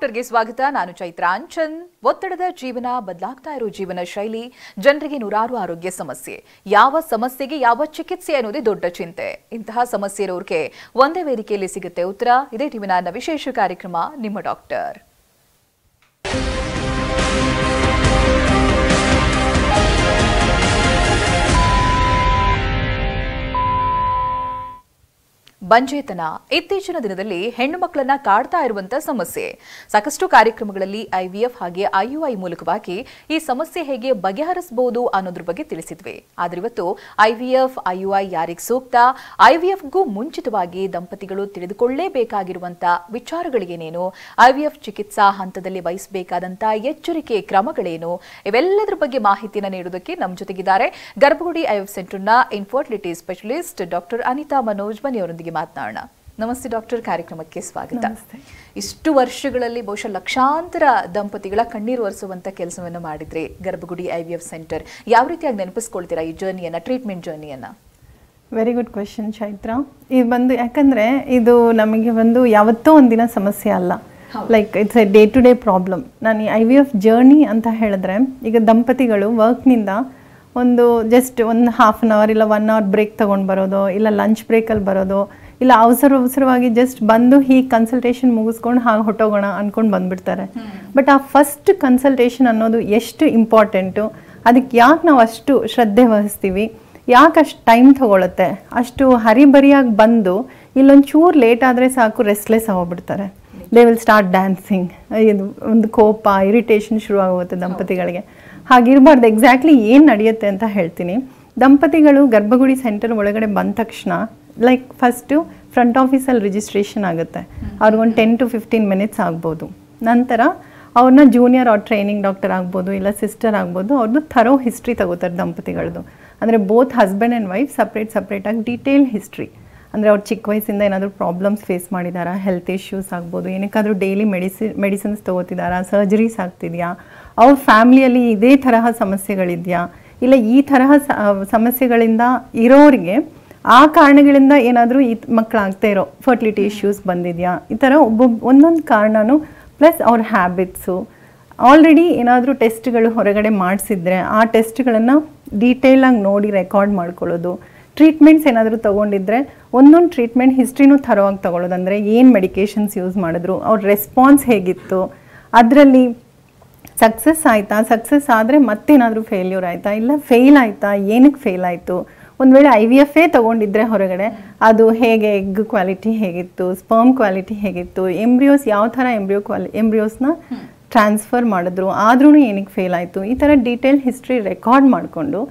ಡಾಕ್ಟರ್ಗೆ ಸ್ವಾಗತ. ನಾನು ಚೈತ್ರ ಅಂಚನ್. ಒತ್ತಡದ ಜೀವನ, ಬದಲಾಗ್ತಾ ಇರೋ ಜೀವನ ಶೈಲಿ, ಜನರಿಗೆ ನೂರಾರು ಆರೋಗ್ಯ ಸಮಸ್ಯೆ. ಯಾವ ಸಮಸ್ಯೆಗೆ ಯಾವ ಚಿಕಿತ್ಸೆ ಅನ್ನೋದೇ ದೊಡ್ಡ ಚಿಂತೆ. ಇಂತಹ ಸಮಸ್ಯೆ ಇರೋರಿಗೆ ಒಂದೇ ವೇದಿಕೆಯಲ್ಲಿ ಸಿಗುತ್ತೆ ಉತ್ತರ. ಇದೇ ಟಿವಿನ ವಿಶೇಷ ಕಾರ್ಯಕ್ರಮ ನಿಮ್ಮ ಡಾಕ್ಟರ್. ಬಂಜೇತನ ಇತ್ತೀಚಿನ ದಿನದಲ್ಲಿ ಹೆಣ್ಣು ಮಕ್ಕಳನ್ನ ಕಾಡ್ತಾ ಇರುವಂತಹ ಸಮಸ್ಯೆ. ಸಾಕಷ್ಟು ಕಾರ್ಯಕ್ರಮಗಳಲ್ಲಿ ಐವಿಎಫ್ ಹಾಗೆ ಐಯುಐ ಮೂಲಕವಾಗಿ ಈ ಸಮಸ್ಯೆ ಹೇಗೆ ಬಗೆಹರಿಸಬಹುದು ಅನ್ನೋದ್ರ ಬಗ್ಗೆ ತಿಳಿಸಿದ್ವಿ. ಆದ್ರೆ ಇವತ್ತು ಐವಿಎಫ್ ಐಯುಐ ಯಾರಿಗೆ ಸೂಕ್ತ, ಐವಿಎಫ್ಗೂ ಮುಂಚಿತವಾಗಿ ದಂಪತಿಗಳು ತಿಳಿದುಕೊಳ್ಳಲೇಬೇಕಾಗಿರುವಂತಹ ವಿಚಾರಗಳಿಗೇನೇನು, ಐವಿಎಫ್ ಚಿಕಿತ್ಸಾ ಹಂತದಲ್ಲಿ ವಹಿಸಬೇಕಾದಂತಹ ಎಚ್ಚರಿಕೆ ಕ್ರಮಗಳೇನು, ಇವೆಲ್ಲದರ ಬಗ್ಗೆ ಮಾಹಿತಿಯನ್ನು ನೀಡುವುದಕ್ಕೆ ನಮ್ಮ ಜೊತೆಗಿದ್ದಾರೆ ಗರ್ಭಗುಡಿ ಐವಿಎಫ್ ಸೆಂಟರ್ನ infertility specialist doctor Anitha Manoj ಬನ್ನಿ ಅವರೊಂದಿಗೆ ಮಾತನಾಡೋಣ. ನಮಸ್ತೆ ಡಾಕ್ಟರ್, ಕಾರ್ಯಕ್ರಮಕ್ಕೆ ಸ್ವಾಗತ. ಇಷ್ಟು ವರ್ಷಗಳಲ್ಲಿ ಬಹುಶಃ ಲಕ್ಷಾಂತರ ದಂಪತಿಗಳ ಕಣ್ಣೀರು ಒರೆಸುವಂತ ಕೆಲಸವನ್ನು ಮಾಡಿದ್ರಿ ಗರ್ಭಗುಡಿ ಐವಿಎಫ್ ಸೆಂಟರ್. ಯಾವ ರೀತಿಯಾಗಿ ನೆನಪಿಸ್ಕೊಳ್ತೀರಾ ಈ ಜರ್ನಿಯನ್ನ, ಟ್ರೀಟ್ಮೆಂಟ್ ಜರ್ನಿಯನ್ನ? Very good question Chaitra. ಇದು ಯಾಕಂದ್ರೆ ಇದು ನಮಗೆ ಯಾವತ್ತೋ ಒಂದಿನ ಸಮಸ್ಯೆ ಅಲ್ಲ. Like it's a day to day problem. ನಾನು ಈ ಐವಿಎಫ್ ಜರ್ನಿ ಅಂತ ಹೇಳಿದ್ರೆ, ಈಗ ದಂಪತಿಗಳು ವರ್ಕ್ನಿಂದ ಜಸ್ಟ್ ಒಂದು ಹಾಫ್ ಆನ್ ಅವರ್ ಇಲ್ಲ 1 hour ಬ್ರೇಕ್ ತೊಗೊಂಡು ಬರೋದು, ಇಲ್ಲ ಲಂಚ್ ಬ್ರೇಕಲ್ಲಿ ಬರೋದು, ಇಲ್ಲ ಅವಸರವಾಗಿ ಜಸ್ಟ್ ಬಂದು ಹೀಗೆ ಕನ್ಸಲ್ಟೇಷನ್ ಮುಗಿಸ್ಕೊಂಡು ಹಾಗೆ ಹೊಟ್ಟೋಗೋಣ ಅಂದ್ಕೊಂಡು ಬಂದುಬಿಡ್ತಾರೆ. ಬಟ್ ಆ ಫಸ್ಟ್ ಕನ್ಸಲ್ಟೇಷನ್ ಅನ್ನೋದು ಎಷ್ಟು ಇಂಪಾರ್ಟೆಂಟು, ಅದಕ್ಕೆ ಯಾಕೆ ನಾವು ಅಷ್ಟು ಶ್ರದ್ಧೆ ವಹಿಸ್ತೀವಿ, ಯಾಕೆ ಅಷ್ಟು ಟೈಮ್ ತೊಗೊಳುತ್ತೆ, ಅಷ್ಟು ಹರಿಬರಿಯಾಗಿ ಬಂದು ಇಲ್ಲೊಂಚೂರು ಲೇಟ್ ಆದರೆ ಸಾಕು ರೆಸ್ಟ್ಲೆಸ್ ಆಗೋಗ್ಬಿಡ್ತಾರೆ. They will start dancing. ಇದು ಒಂದು ಕೋಪ, ಇರಿಟೇಷನ್ ಶುರು ಆಗುತ್ತೆ ದಂಪತಿಗಳಿಗೆ. ಹಾಗಿರಬಾರ್ದು. ಎಕ್ಸಾಕ್ಟ್ಲಿ ಏನು ನಡೆಯುತ್ತೆ ಅಂತ ಹೇಳ್ತೀನಿ. ದಂಪತಿಗಳು ಗರ್ಭಗುಡಿ ಸೆಂಟರ್ ಒಳಗಡೆ ಬಂದ ತಕ್ಷಣ ಲೈಕ್ ಫಸ್ಟು ಫ್ರಂಟ್ ಆಫೀಸಲ್ಲಿ ರಿಜಿಸ್ಟ್ರೇಷನ್ ಆಗುತ್ತೆ. ಅವ್ರಿಗೊಂದು 10 to 15 minutes ಆಗ್ಬೋದು. ನಂತರ ಅವ್ರನ್ನ ಜೂನಿಯರ್ ಆರ್ ಟ್ರೈನಿಂಗ್ ಡಾಕ್ಟರ್ ಆಗ್ಬೋದು, ಇಲ್ಲ ಸಿಸ್ಟರ್ ಆಗ್ಬೋದು. ಅವ್ರದ್ದು ಥರೋ ಹಿಸ್ಟ್ರಿ ತಗೋತಾರೆ ದಂಪತಿಗಳದ್ದು. ಅಂದರೆ ಬೋತ್ ಹಸ್ಬೆಂಡ್ ಆ್ಯಂಡ್ ವೈಫ್ ಸಪ್ರೇಟಾಗಿ ಡೀಟೇಲ್ ಹಿಸ್ಟ್ರಿ. ಅಂದರೆ ಅವ್ರು ಚಿಕ್ಕ ವಯಸ್ಸಿಂದ ಏನಾದರೂ ಪ್ರಾಬ್ಲಮ್ಸ್ ಫೇಸ್ ಮಾಡಿದಾರಾ, ಹೆಲ್ತ್ ಇಶ್ಯೂಸ್ ಆಗ್ಬೋದು, ಏನಕ್ಕಾದರೂ ಡೈಲಿ ಮೆಡಿಸಿನ್ಸ್ ತೊಗೋತಿದ್ದಾರಾ, ಸರ್ಜರೀಸ್ ಆಗ್ತಿದೆಯಾ, ಅವ್ರ ಫ್ಯಾಮಿಲಿಯಲ್ಲಿ ಇದೇ ತರಹ ಸಮಸ್ಯೆಗಳಿದೆಯಾ, ಇಲ್ಲ ಈ ತರಹ ಸಮಸ್ಯೆಗಳಿಂದ ಇರೋರಿಗೆ ಆ ಕಾರಣಗಳಿಂದ ಏನಾದರೂ ಈ ಮಕ್ಕಳಾಗ್ತಾ ಇರೋ ಫರ್ಟಿಲಿಟಿ ಇಶ್ಯೂಸ್ ಬಂದಿದೆಯಾ, ಈ ಥರ ಒಂದೊಂದು ಕಾರಣನೂ, ಪ್ಲಸ್ ಅವ್ರ ಹ್ಯಾಬಿಟ್ಸು, ಆಲ್ರೆಡಿ ಏನಾದರೂ ಟೆಸ್ಟ್ಗಳು ಹೊರಗಡೆ ಮಾಡಿಸಿದ್ರೆ ಆ ಟೆಸ್ಟ್ಗಳನ್ನು ಡೀಟೇಲಾಗಿ ನೋಡಿ ರೆಕಾರ್ಡ್ ಮಾಡ್ಕೊಳ್ಳೋದು, ಟ್ರೀಟ್ಮೆಂಟ್ಸ್ ಏನಾದರೂ ತೊಗೊಂಡಿದ್ರೆ ಒಂದೊಂದು ಟ್ರೀಟ್ಮೆಂಟ್ ಹಿಸ್ಟ್ರಿನೂ ಥರವಾಗಿ ತೊಗೊಳ್ಳೋದು. ಅಂದರೆ ಏನು ಮೆಡಿಕೇಷನ್ಸ್ ಯೂಸ್ ಮಾಡಿದ್ರು, ಅವ್ರ ರೆಸ್ಪಾನ್ಸ್ ಹೇಗಿತ್ತು, ಅದರಲ್ಲಿ ಸಕ್ಸಸ್ ಆಯಿತಾ, ಸಕ್ಸಸ್ ಆದರೆ ಮತ್ತೇನಾದರೂ ಫೇಲ್ಯೂರ್ ಆಯಿತಾ, ಇಲ್ಲ ಫೇಲ್ ಆಯಿತಾ, ಏನಕ್ಕೆ ಫೇಲ್ ಆಯಿತು, ಒಂದು ವೇಳೆ IVF ತೊಗೊಂಡಿದ್ರೆ ಹೊರಗಡೆ ಅದು ಹೇಗೆ, ಎಗ್ ಕ್ವಾಲಿಟಿ ಹೇಗಿತ್ತು, ಸ್ಪರ್ಮ್ ಕ್ವಾಲಿಟಿ ಹೇಗಿತ್ತು, ಎಂಬ್ರಿಯೋಸ್ ಯಾವ ಥರ ಎಂಬ್ರಿಯೋಸ್ನ ಟ್ರಾನ್ಸ್ಫರ್ ಮಾಡಿದ್ರು, ಆದ್ರೂ ಏನಕ್ಕೆ ಫೇಲ್ ಆಯಿತು, ಈ ಥರ ಡೀಟೇಲ್ ಹಿಸ್ಟ್ರಿ ರೆಕಾರ್ಡ್ ಮಾಡಿಕೊಂಡು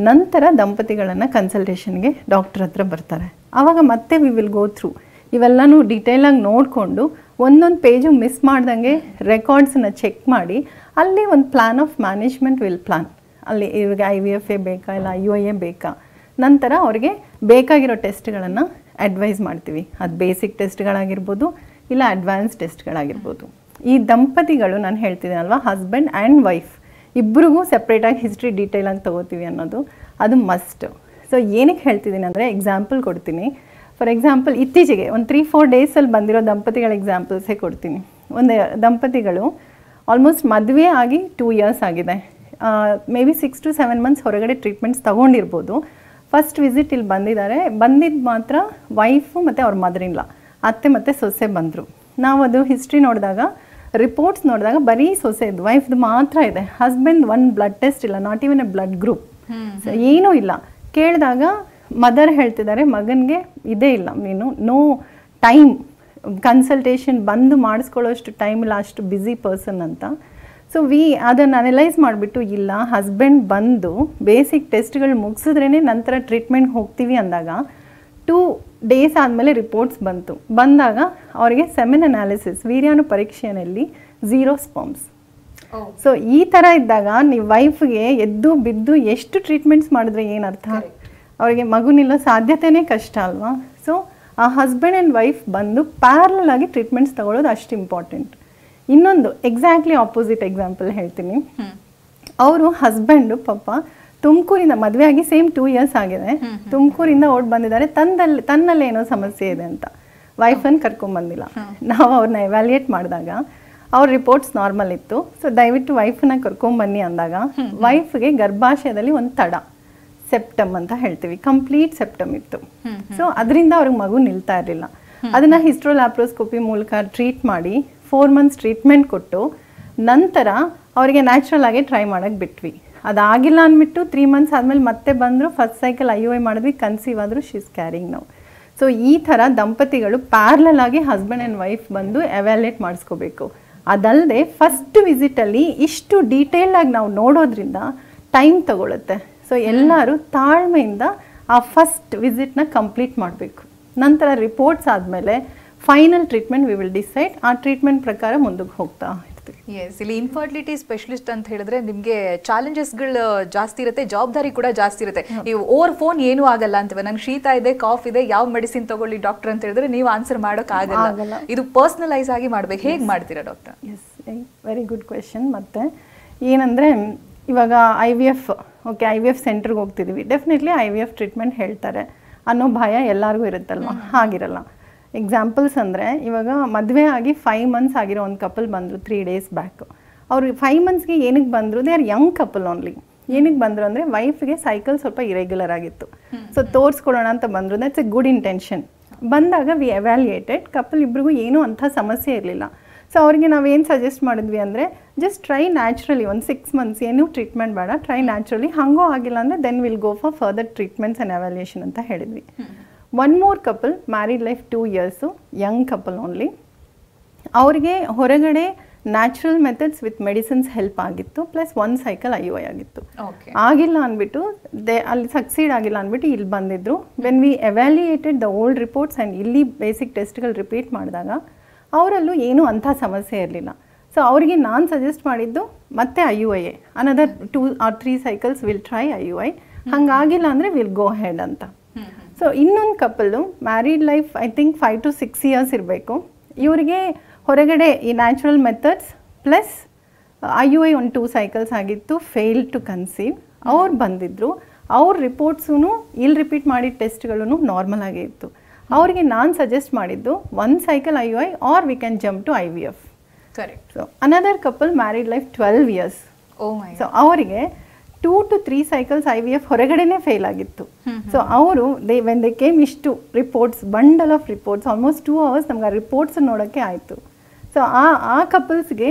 ನಂತರ ದಂಪತಿಗಳನ್ನು ಕನ್ಸಲ್ಟೇಷನ್ಗೆ ಡಾಕ್ಟರ್ ಹತ್ರ ಬರ್ತಾರೆ. ಆವಾಗ ಮತ್ತೆ ವಿ ವಿಲ್ ಗೋ ಥ್ರೂ ಇವೆಲ್ಲನೂ ಡೀಟೇಲಾಗಿ ನೋಡಿಕೊಂಡು ಒಂದೊಂದು ಪೇಜು ಮಿಸ್ ಮಾಡ್ದಂಗೆ ರೆಕಾರ್ಡ್ಸನ್ನು ಚೆಕ್ ಮಾಡಿ ಅಲ್ಲಿ ಒಂದು plan of management will plan. ಅಲ್ಲಿ ಇವಾಗ IVF ಬೇಕಾ ಇಲ್ಲ IUI ಬೇಕಾ, ನಂತರ ಅವ್ರಿಗೆ ಬೇಕಾಗಿರೋ ಟೆಸ್ಟ್ಗಳನ್ನು ಅಡ್ವೈಸ್ ಮಾಡ್ತೀವಿ. ಅದು ಬೇಸಿಕ್ ಟೆಸ್ಟ್ಗಳಾಗಿರ್ಬೋದು, ಇಲ್ಲ ಅಡ್ವಾನ್ಸ್ ಟೆಸ್ಟ್ಗಳಾಗಿರ್ಬೋದು. ಈ ದಂಪತಿಗಳು ನಾನು ಹೇಳ್ತಿದ್ದೀನಲ್ವ, ಹಸ್ಬೆಂಡ್ ಆ್ಯಂಡ್ ವೈಫ್ ಇಬ್ಬರಿಗೂ ಸಪ್ರೇಟಾಗಿ ಹಿಸ್ಟ್ರಿ ಡೀಟೇಲಾಗಿ ತೊಗೋತೀವಿ ಅನ್ನೋದು ಅದು ಮಸ್ಟ್. ಸೊ ಏನಕ್ಕೆ ಹೇಳ್ತಿದ್ದೀನಿ ಅಂದರೆ, ಎಕ್ಸಾಂಪಲ್ ಕೊಡ್ತೀನಿ. ಫಾರ್ ಎಕ್ಸಾಂಪಲ್ ಇತ್ತೀಚೆಗೆ ಒಂದು 3-4 ಡೇಸಲ್ಲಿ ಬಂದಿರೋ ದಂಪತಿಗಳ ಎಕ್ಸಾಂಪಲ್ಸೇ ಕೊಡ್ತೀನಿ. ಒಂದು ದಂಪತಿಗಳು ಆಲ್ಮೋಸ್ಟ್ ಮದುವೆ ಆಗಿ 2 years ಆಗಿದೆ. ಮೇ ಬಿ 6 to 7 months ಹೊರಗಡೆ ಟ್ರೀಟ್ಮೆಂಟ್ಸ್ ತೊಗೊಂಡಿರ್ಬೋದು. ಫಸ್ಟ್ ವಿಸಿಟ್ ಇಲ್ಲಿ ಬಂದಿದ್ದಾರೆ. ಬಂದಿದ್ದು ಮಾತ್ರ ವೈಫು ಮತ್ತು ಅವ್ರ ಮದರ್-ಇನ್-ಲಾ, ಅತ್ತೆ ಮತ್ತು ಸೊಸೆ ಬಂದರು. ನಾವು ಅದು ಹಿಸ್ಟ್ರಿ ನೋಡಿದಾಗ, ರಿಪೋರ್ಟ್ಸ್ ನೋಡಿದಾಗ ಬರೀ ಸೊಸೆದು, ವೈಫ್ದು ಮಾತ್ರ ಇದೆ. ಹಸ್ಬೆಂಡ್ ಒಂದು ಬ್ಲಡ್ ಟೆಸ್ಟ್ ಇಲ್ಲ, not even A blood group, ಏನೂ ಇಲ್ಲ. ಕೇಳಿದಾಗ ಮದರ್ ಹೇಳ್ತಿದ್ದಾರೆ, ಮಗನಿಗೆ ಇದೇ ಇಲ್ಲ, ನೋ ಟೈಮ್, ಕನ್ಸಲ್ಟೇಷನ್ ಬಂದು ಮಾಡಿಸ್ಕೊಳ್ಳೋಷ್ಟು ಟೈಮ್ ಇಲ್ಲ, ಅಷ್ಟು ಬ್ಯುಸಿ ಪರ್ಸನ್ ಅಂತ. ಸೊ ಅದನ್ನು ಅನಲೈಸ್ ಮಾಡಿಬಿಟ್ಟು, ಇಲ್ಲ ಹಸ್ಬೆಂಡ್ ಬಂದು ಬೇಸಿಕ್ ಟೆಸ್ಟ್ಗಳು ಮುಗಿಸಿದ್ರೇ ನಂತರ ಟ್ರೀಟ್ಮೆಂಟ್ ಹೋಗ್ತೀವಿ ಅಂದಾಗ 2 days ಆದಮೇಲೆ ರಿಪೋರ್ಟ್ಸ್ ಬಂದಾಗ ಅವರಿಗೆ ಸೆಮೆನ್ ಅನಾಲಿಸಿಸ್, ವೀರ್ಯಾಣು ಪರೀಕ್ಷೆಯಲ್ಲಿ 0 ಸ್ಪರ್ಮ್ಸ್. ಸೊ ಈ ಥರ ಇದ್ದಾಗ ನೀವು ವೈಫ್ಗೆ ಎದ್ದು ಬಿದ್ದು ಎಷ್ಟು ಟ್ರೀಟ್ಮೆಂಟ್ಸ್ ಮಾಡಿದ್ರೆ ಏನರ್ಥ, ಅವರಿಗೆ ಮಗು ನಿಲ್ಲೋ ಸಾಧ್ಯತೆಯೇ ಕಷ್ಟ ಅಲ್ವಾ. ಸೊ ಆ ಹಸ್ಬೆಂಡ್ ಆ್ಯಂಡ್ ವೈಫ್ ಬಂದು ಪ್ಯಾರಲಲ್ ಆಗಿ ಟ್ರೀಟ್ಮೆಂಟ್ಸ್ ತಗೊಳ್ಳೋದು ಅಷ್ಟು ಇಂಪಾರ್ಟೆಂಟ್. ಇನ್ನೊಂದು ಎಕ್ಸಾಕ್ಟ್ಲಿ ಆಪೋಸಿಟ್ ಎಕ್ಸಾಂಪಲ್ ಹೇಳ್ತೀನಿ. ಅವರು ಹಸ್ಬೆಂಡು ಪಾಪ ತುಮಕೂರಿಂದ ಮದುವೆ ಆಗಿ ಸೇಮ್ 2 years ಆಗಿದೆ, ತುಮಕೂರಿಂದ ಓಡ್ ಬಂದಿದ್ದಾರೆ. ತನ್ನಲ್ಲಿ ಏನೋ ಸಮಸ್ಯೆ ಇದೆ ಅಂತ ವೈಫನ್ನು ಕರ್ಕೊಂಡ್ಬಂದಿಲ್ಲ. ನಾವು ಅವ್ರನ್ನ ಎವ್ಯಾಲ್ಯೂಯೇಟ್ ಮಾಡಿದಾಗ ಅವ್ರ ರಿಪೋರ್ಟ್ಸ್ ನಾರ್ಮಲ್ ಇತ್ತು. ಸೊ ದಯವಿಟ್ಟು ವೈಫನ್ನ ಕರ್ಕೊಂಬನ್ನಿ ಅಂದಾಗ ವೈಫ್ಗೆ ಗರ್ಭಾಶಯದಲ್ಲಿ ಒಂದು ತಡ, ಸೆಪ್ಟಮ್ ಅಂತ ಹೇಳ್ತೀವಿ, ಕಂಪ್ಲೀಟ್ ಸೆಪ್ಟಮ್ ಇತ್ತು. ಸೊ ಅದರಿಂದ ಅವ್ರಿಗೆ ಮಗು ನಿಲ್ತಾ ಇರಲಿಲ್ಲ. ಅದನ್ನು ಹಿಸ್ಟ್ರೋಲ್ಯಾಪ್ರೋಸ್ಕೋಪಿ ಮೂಲಕ ಟ್ರೀಟ್ ಮಾಡಿ 4 months ಟ್ರೀಟ್ಮೆಂಟ್ ಕೊಟ್ಟು ನಂತರ ಅವರಿಗೆ ನ್ಯಾಚುರಲ್ ಆಗಿ ಟ್ರೈ ಮಾಡೋಕ್ಕೆ ಬಿಟ್ವಿ. ಅದಾಗಿಲ್ಲ ಅಂದ್ಬಿಟ್ಟು 3 months ಆದಮೇಲೆ ಮತ್ತೆ ಬಂದರು, ಫಸ್ಟ್ ಸೈಕಲ್ IUI ಮಾಡಿದ್ವಿ, ಕನ್ಸೀವ್ ಆದರೂ ಶೀಸ್ ಕ್ಯಾರಿಂಗ್ ನಾವು. ಸೊ ಈ ಥರ ದಂಪತಿಗಳು ಪ್ಯಾರಲಲ್ ಆಗಿ ಹಸ್ಬೆಂಡ್ ಆ್ಯಂಡ್ ವೈಫ್ ಬಂದು ಎವ್ಯಾಲ್ಯೂಯೇಟ್ ಮಾಡಿಸ್ಕೋಬೇಕು. ಅದಲ್ಲದೆ ಫಸ್ಟ್ ವಿಸಿಟಲ್ಲಿ ಇಷ್ಟು ಡೀಟೇಲಾಗಿ ನಾವು ನೋಡೋದ್ರಿಂದ ಟೈಮ್ ತಗೊಳುತ್ತೆ. ಸೊ ಎಲ್ಲರೂ ತಾಳ್ಮೆಯಿಂದ ಆ ಫಸ್ಟ್ ವಿಸಿಟ್ನ ಕಂಪ್ಲೀಟ್ ಮಾಡಬೇಕು. ನಂತರ ರಿಪೋರ್ಟ್ಸ್ ಆದಮೇಲೆ final treatment we will decide. ಆ ಟ್ರೀಟ್ಮೆಂಟ್ ಪ್ರಕಾರ ಮುಂದಕ್ಕೆ ಹೋಗ್ತಾ ಇರ್ತೀವಿ. ಎಸ್, ಇಲ್ಲಿ ಇನ್ಫರ್ಟಿಲಿಟಿ ಸ್ಪೆಷಲಿಸ್ಟ್ ಅಂತ ಹೇಳಿದ್ರೆ ನಿಮಗೆ ಚಾಲೆಂಜಸ್ಗಳು ಜಾಸ್ತಿ ಇರುತ್ತೆ, ಜವಾಬ್ದಾರಿ ಕೂಡ ಜಾಸ್ತಿ ಇರುತ್ತೆ. ನೀವು ಓವರ್ ಫೋನ್ ಏನೂ ಆಗಲ್ಲ ಅಂತೀವಿ, ನಂಗೆ ಶೀತ ಇದೆ, ಕಾಫ್ ಇದೆ, ಯಾವ ಮೆಡಿಸಿನ್ ತಗೊಳ್ಳಿ ಡಾಕ್ಟರ್ ಅಂತ ಹೇಳಿದ್ರೆ ನೀವು ಆನ್ಸರ್ ಮಾಡೋಕೆ ಆಗಲ್ಲ. ಇದು ಪರ್ಸನಲೈಸ್ ಆಗಿ ಮಾಡ್ಬೇಕು. ಹೇಗೆ ಮಾಡ್ತೀರಾ doctor? Yes, very good question. ಮತ್ತೆ ಏನಂದರೆ ಇವಾಗ IVF, ಓಕೆ, IVF ಸೆಂಟ್ರಿಗೆ ಹೋಗ್ತಿದ್ದೀವಿ, ಡೆಫಿನೆಟ್ಲಿ IVF ಟ್ರೀಟ್ಮೆಂಟ್ ಹೇಳ್ತಾರೆ ಅನ್ನೋ ಭಯ ಎಲ್ಲರಿಗೂ ಇರುತ್ತಲ್ವ? ಹಾಗಿರಲ್ಲ. ಎಕ್ಸಾಂಪಲ್ಸ್ ಅಂದರೆ ಇವಾಗ ಮದುವೆ ಆಗಿ 5 months ಆಗಿರೋ ಒಂದು ಕಪಲ್ ಬಂದರು 3 days ಬ್ಯಾಕ್. ಅವರು 5 monthsಗೆ ಏನಕ್ಕೆ ಬಂದರು? They are Young couple only. ಏನಕ್ಕೆ ಬಂದರು ಅಂದರೆ ವೈಫ್ಗೆ ಸೈಕಲ್ ಸ್ವಲ್ಪ ಇರೆಗ್ಯುಲರ್ ಆಗಿತ್ತು, ಸೊ ತೋರಿಸ್ಕೊಡೋಣ ಅಂತ ಬಂದರು. That's A good intention. ಬಂದಾಗ ವಿ ಎವ್ಯಾಲ್ಯೂಯೇಟೆಡ್, ಕಪಲ್ ಇಬ್ರಿಗೂ ಏನೂ ಅಂಥ ಸಮಸ್ಯೆ ಇರಲಿಲ್ಲ. ಸೊ ಅವ್ರಿಗೆ ನಾವೇನು ಸಜೆಸ್ಟ್ ಮಾಡಿದ್ವಿ ಅಂದರೆ ಜಸ್ಟ್ ಟ್ರೈ ನ್ಯಾಚುರಲಿ ಒಂದು 6 months, ಏನೂ ಟ್ರೀಟ್ಮೆಂಟ್ ಬೇಡ, ಟ್ರೈ ನ್ಯಾಚುರಲಿ. ಹಾಗೋ ಆಗಿಲ್ಲ ಅಂದರೆ then will go for further treatments and evaluation ಅಂತ ಹೇಳಿದ್ವಿ. One more couple, married life 2 years, young couple only. ಅವ್ರಿಗೆ ಹೊರಗಡೆ natural methods with medicines help ಆಗಿತ್ತು, ಪ್ಲಸ್ 1 cycle IUI ಆಗಿತ್ತು. ಆಗಿಲ್ಲ ಅಂದ್ಬಿಟ್ಟು ಅಲ್ಲಿ ಸಕ್ಸೀಡ್ ಆಗಿಲ್ಲ ಅಂದ್ಬಿಟ್ಟು ಇಲ್ಲಿ ಬಂದಿದ್ರು. When we evaluated the old reports and ಇಲ್ಲಿ ಬೇಸಿಕ್ ಟೆಸ್ಟ್ಗಳು ರಿಪೀಟ್ ಮಾಡಿದಾಗ ಅವರಲ್ಲೂ ಏನೂ ಅಂಥ ಸಮಸ್ಯೆ ಇರಲಿಲ್ಲ. ಸೊ ಅವರಿಗೆ ನಾನು ಸಜೆಸ್ಟ್ ಮಾಡಿದ್ದು ಮತ್ತೆ IUI, another 2 or 3 cycles will try IUI. ಹಾಗಾಗಿಲ್ಲ ಅಂದರೆ ವಿಲ್ ಗೋ ಹೆಡ್ ಅಂತ. ಸೊ ಇನ್ನೊಂದು couple married life I think 5 to 6 years ಇರಬೇಕು. ಇವರಿಗೆ ಹೊರಗಡೆ ಈ ನ್ಯಾಚುರಲ್ ಮೆಥಡ್ಸ್ ಪ್ಲಸ್ IUI ಒಂದು 2 cycles ಆಗಿತ್ತು, ಫೇಲ್ ಟು ಕನ್ಸೀವ್. ಅವ್ರು ಬಂದಿದ್ದರು, ಅವ್ರ ರಿಪೋರ್ಟ್ಸೂ ಇಲ್ಲಿ ರಿಪೀಟ್ ಮಾಡಿದ ಟೆಸ್ಟ್ಗಳೂ ನಾರ್ಮಲ್ ಆಗೇ ಇತ್ತು. ಅವರಿಗೆ ನಾನು ಸಜೆಸ್ಟ್ ಮಾಡಿದ್ದು 1 cycle IUI or we can jump to IVF. Correct. So another couple married life 12 years. So ಅವರಿಗೆ 2 to 3 cycles IVF ಹೊರಗಡೆನೇ ಫೇಲ್ ಆಗಿತ್ತು. ಸೊ ಅವರು ವೆನ್ ದೇ ಕೇಮ್ ಇಷ್ಟು reports, bundle of reports, almost 2 hours ನಮ್ಗೆ ಆ reports ನೋಡೋಕ್ಕೆ ಆಯಿತು. So ಆ ಕಪಲ್ಸ್ಗೆ